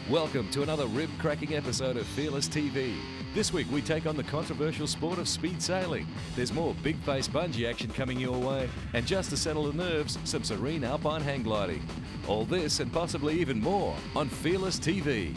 Welcome to another rib-cracking episode of Fearless TV. This week we take on the controversial sport of speed sailing. There's more big face bungee action coming your way, and just to settle the nerves, some serene alpine hang gliding. All this and possibly even more on Fearless TV.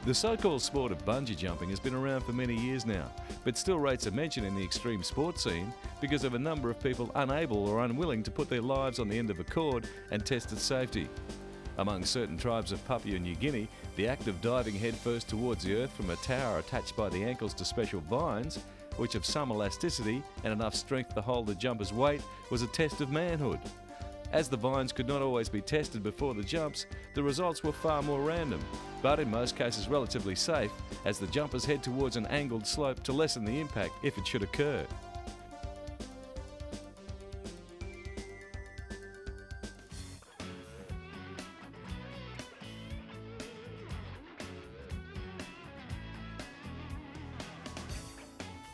The so-called sport of bungee jumping has been around for many years now, but still rates a mention in the extreme sports scene because of a number of people unable or unwilling to put their lives on the end of a cord and test its safety. Among certain tribes of Papua New Guinea, the act of diving headfirst towards the earth from a tower attached by the ankles to special vines, which have some elasticity and enough strength to hold the jumper's weight, was a test of manhood. As the vines could not always be tested before the jumps, the results were far more random, but in most cases relatively safe, as the jumpers head towards an angled slope to lessen the impact if it should occur.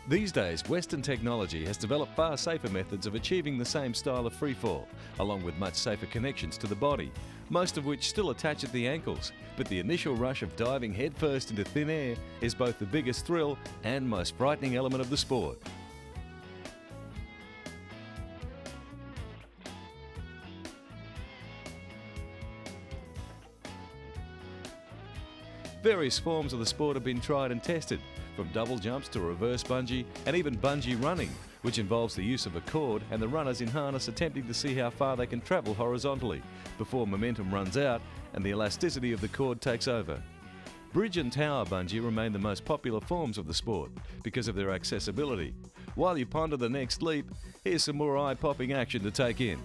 These days, Western technology has developed far safer methods of achieving the same style of freefall, along with much safer connections to the body, most of which still attach at the ankles. But the initial rush of diving headfirst into thin air is both the biggest thrill and most frightening element of the sport. Various forms of the sport have been tried and tested, from double jumps to reverse bungee and even bungee running, which involves the use of a cord and the runners in harness attempting to see how far they can travel horizontally before momentum runs out and the elasticity of the cord takes over. Bridge and tower bungee remain the most popular forms of the sport because of their accessibility. While you ponder the next leap, here's some more eye-popping action to take in.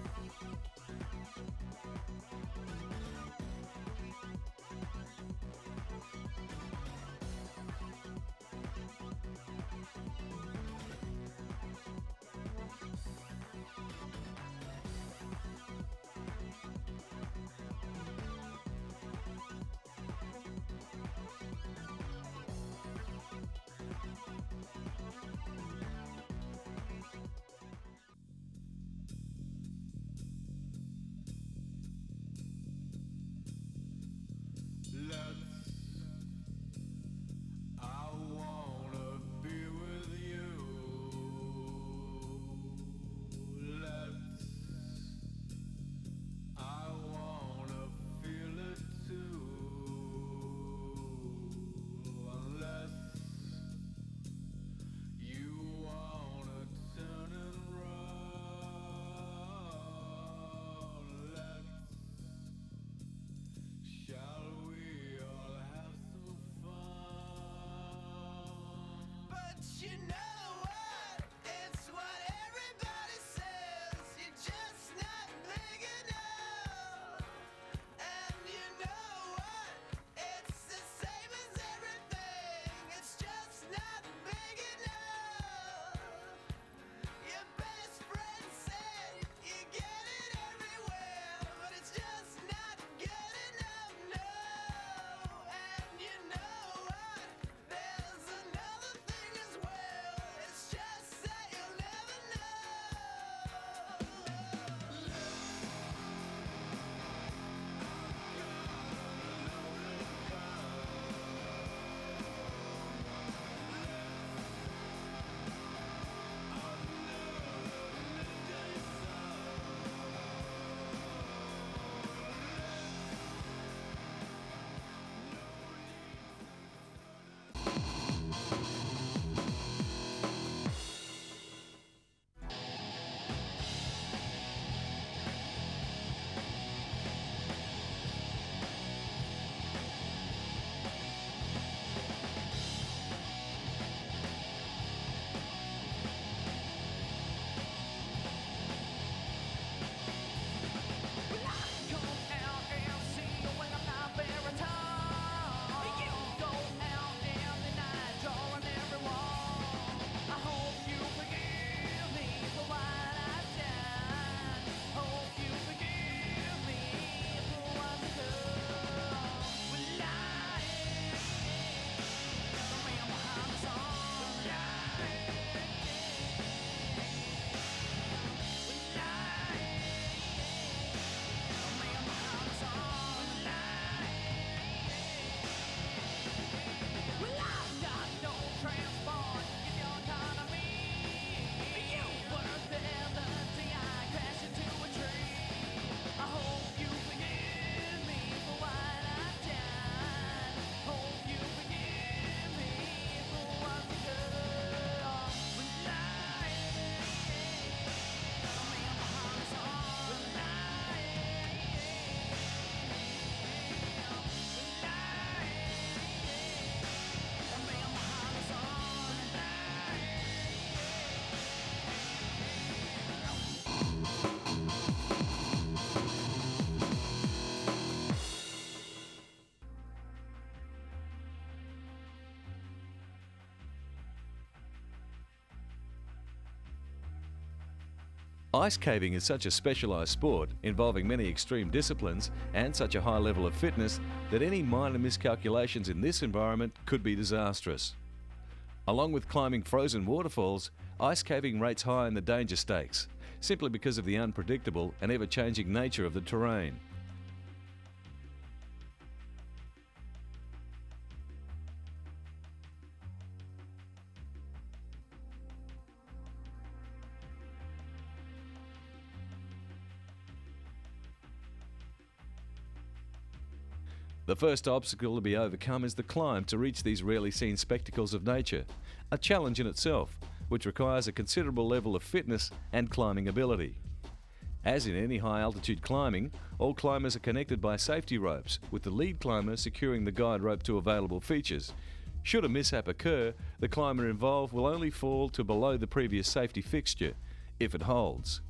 Ice caving is such a specialised sport involving many extreme disciplines and such a high level of fitness that any minor miscalculations in this environment could be disastrous. Along with climbing frozen waterfalls, ice caving rates high in the danger stakes, simply because of the unpredictable and ever-changing nature of the terrain. The first obstacle to be overcome is the climb to reach these rarely seen spectacles of nature, a challenge in itself, which requires a considerable level of fitness and climbing ability. As in any high altitude climbing, all climbers are connected by safety ropes, with the lead climber securing the guide rope to available features. Should a mishap occur, the climber involved will only fall to below the previous safety fixture, if it holds.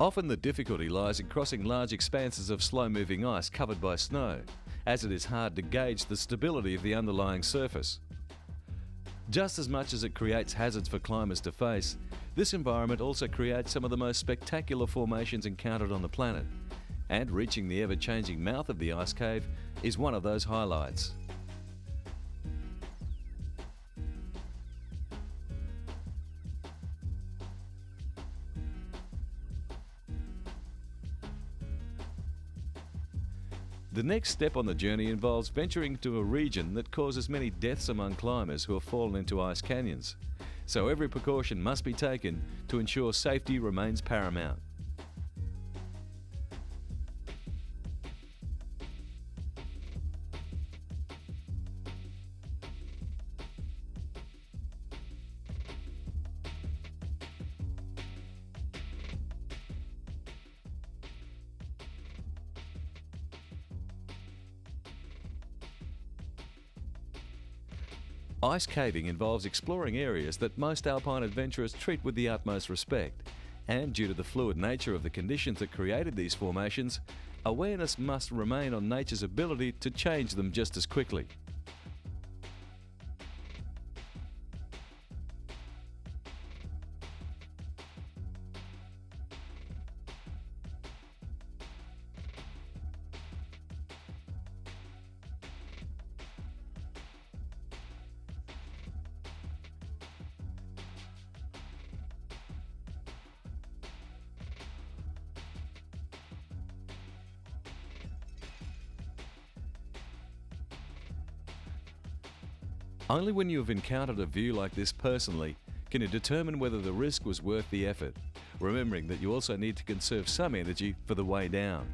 Often the difficulty lies in crossing large expanses of slow-moving ice covered by snow, as it is hard to gauge the stability of the underlying surface. Just as much as it creates hazards for climbers to face, this environment also creates some of the most spectacular formations encountered on the planet, and reaching the ever-changing mouth of the ice cave is one of those highlights. The next step on the journey involves venturing to a region that causes many deaths among climbers who have fallen into ice canyons. So every precaution must be taken to ensure safety remains paramount. Ice caving involves exploring areas that most alpine adventurers treat with the utmost respect, and due to the fluid nature of the conditions that created these formations, awareness must remain on nature's ability to change them just as quickly. Only when you have encountered a view like this personally can you determine whether the risk was worth the effort, remembering that you also need to conserve some energy for the way down.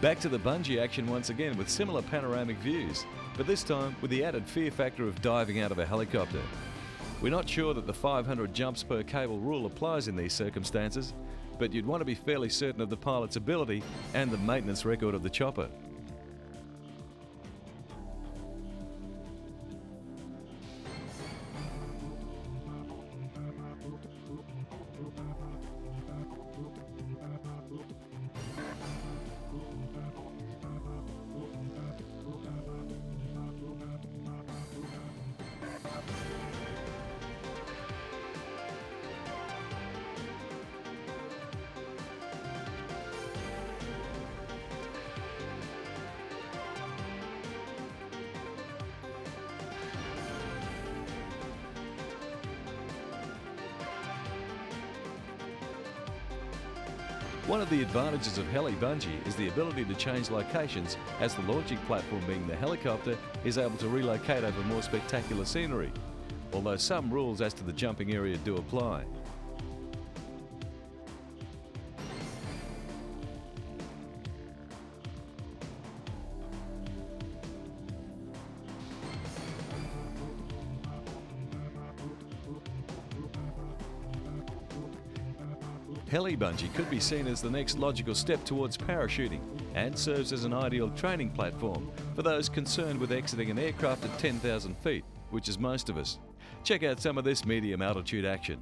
Back to the bungee action once again with similar panoramic views, but this time with the added fear factor of diving out of a helicopter. We're not sure that the 500 jumps per cable rule applies in these circumstances, but you'd want to be fairly certain of the pilot's ability and the maintenance record of the chopper. One of the advantages of heli bungee is the ability to change locations, as the launching platform, being the helicopter, is able to relocate over more spectacular scenery, although some rules as to the jumping area do apply. Heli bungee could be seen as the next logical step towards parachuting and serves as an ideal training platform for those concerned with exiting an aircraft at 10,000 feet, which is most of us. Check out some of this medium altitude action.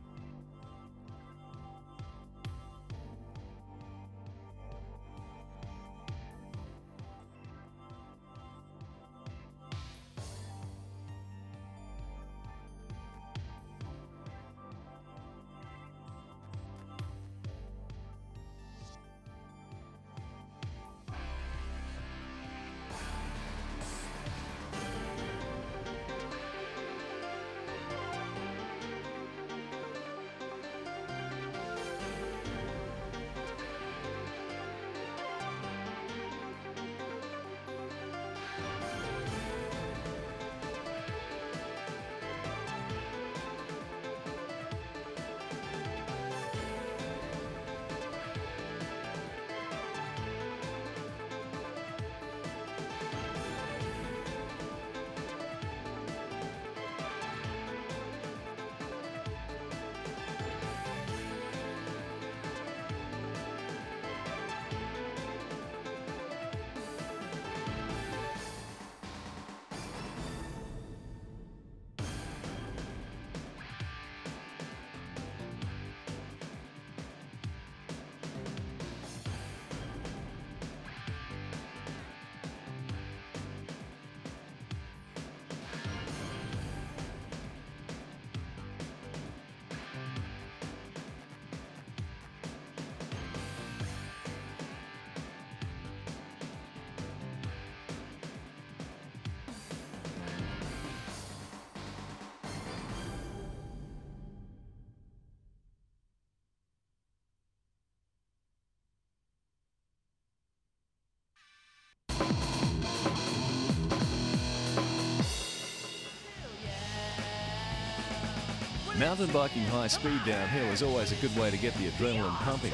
Mountain biking high speed downhill is always a good way to get the adrenaline pumping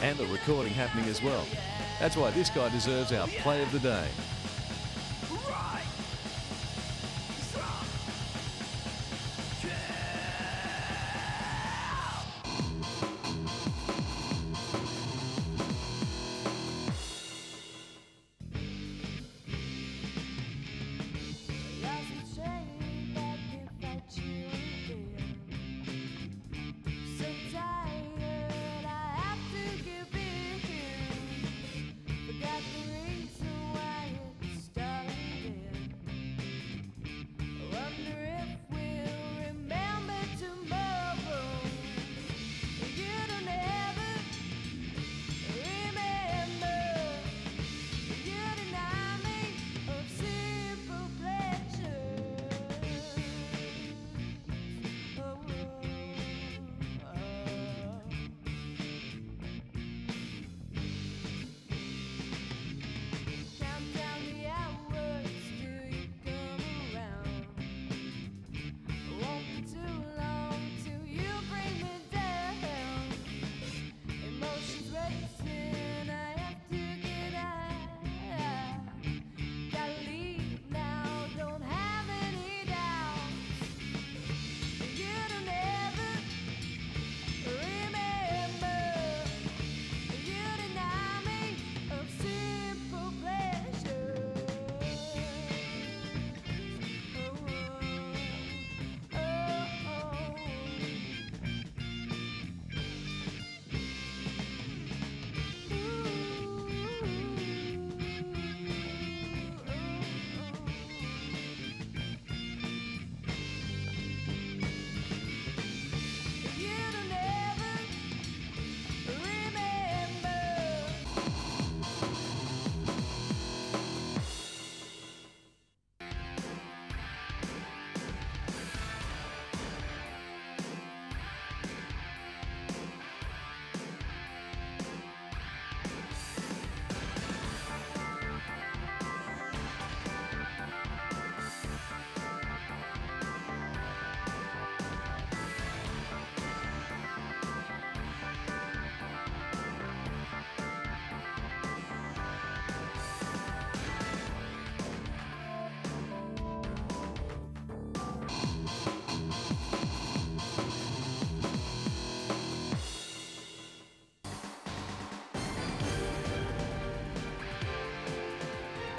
and the recording happening as well. That's why this guy deserves our play of the day. Forgot the reason why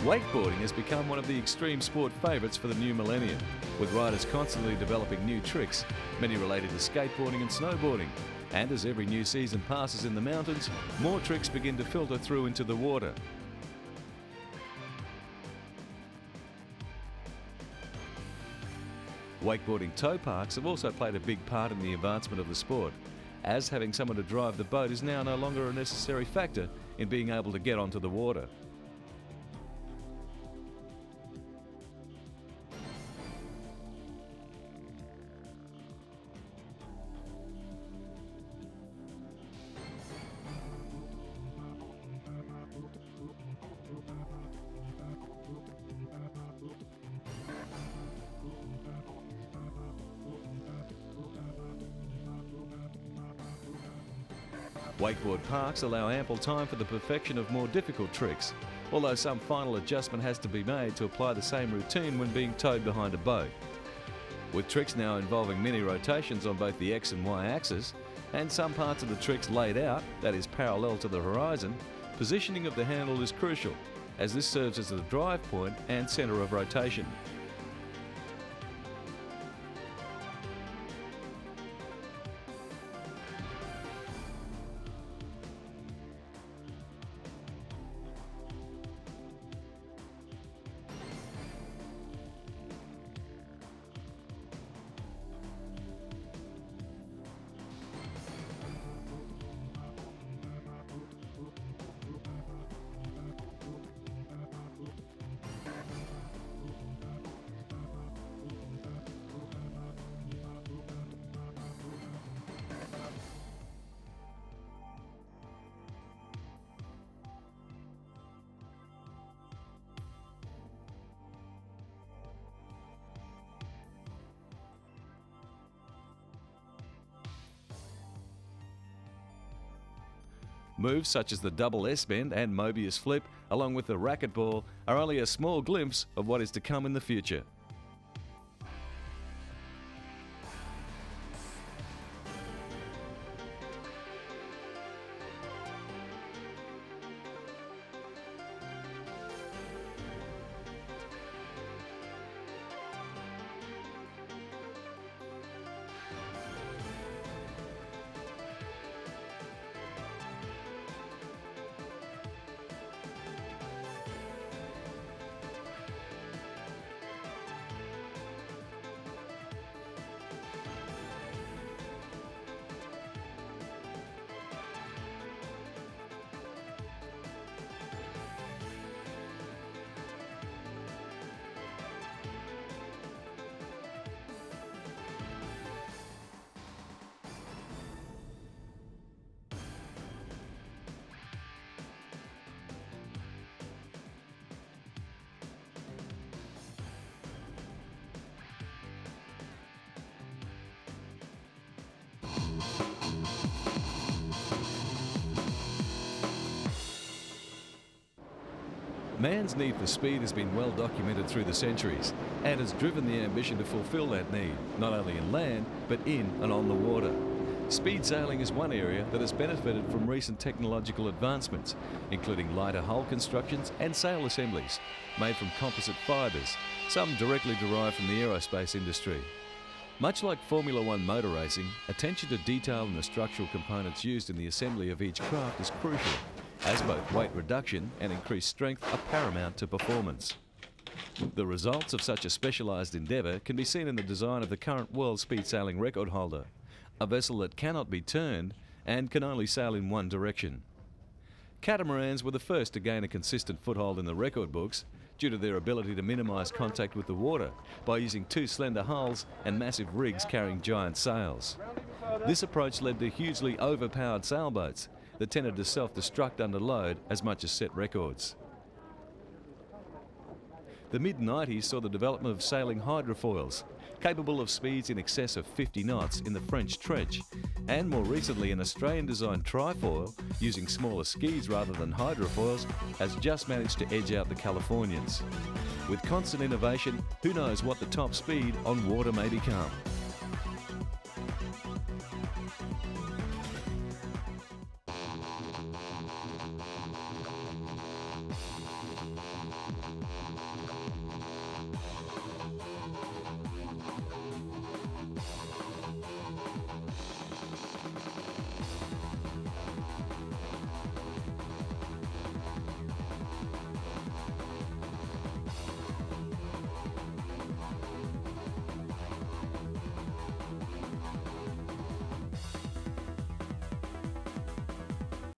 Wakeboarding has become one of the extreme sport favourites for the new millennium, with riders constantly developing new tricks, many related to skateboarding and snowboarding. And as every new season passes in the mountains, more tricks begin to filter through into the water. Wakeboarding tow parks have also played a big part in the advancement of the sport, as having someone to drive the boat is now no longer a necessary factor in being able to get onto the water. Wakeboard parks allow ample time for the perfection of more difficult tricks, although some final adjustment has to be made to apply the same routine when being towed behind a boat. With tricks now involving mini rotations on both the X and Y axis, and some parts of the tricks laid out, that is parallel to the horizon, positioning of the handle is crucial, as this serves as the drive point and centre of rotation. Moves such as the double S-bend and Mobius flip, along with the racquetball, are only a small glimpse of what is to come in the future. Man's need for speed has been well documented through the centuries and has driven the ambition to fulfill that need, not only in land, but in and on the water. Speed sailing is one area that has benefited from recent technological advancements, including lighter hull constructions and sail assemblies made from composite fibres, some directly derived from the aerospace industry. Much like Formula One motor racing, attention to detail in the structural components used in the assembly of each craft is crucial, as both weight reduction and increased strength are paramount to performance. The results of such a specialised endeavour can be seen in the design of the current world speed sailing record holder, a vessel that cannot be turned and can only sail in one direction. Catamarans were the first to gain a consistent foothold in the record books due to their ability to minimise contact with the water by using two slender hulls and massive rigs carrying giant sails. This approach led to hugely overpowered sailboats that tended to self-destruct under load as much as set records. The mid-90s saw the development of sailing hydrofoils, capable of speeds in excess of 50 knots in the French trench, and more recently an Australian-designed trifoil, using smaller skis rather than hydrofoils, has just managed to edge out the Californians. With constant innovation, who knows what the top speed on water may become.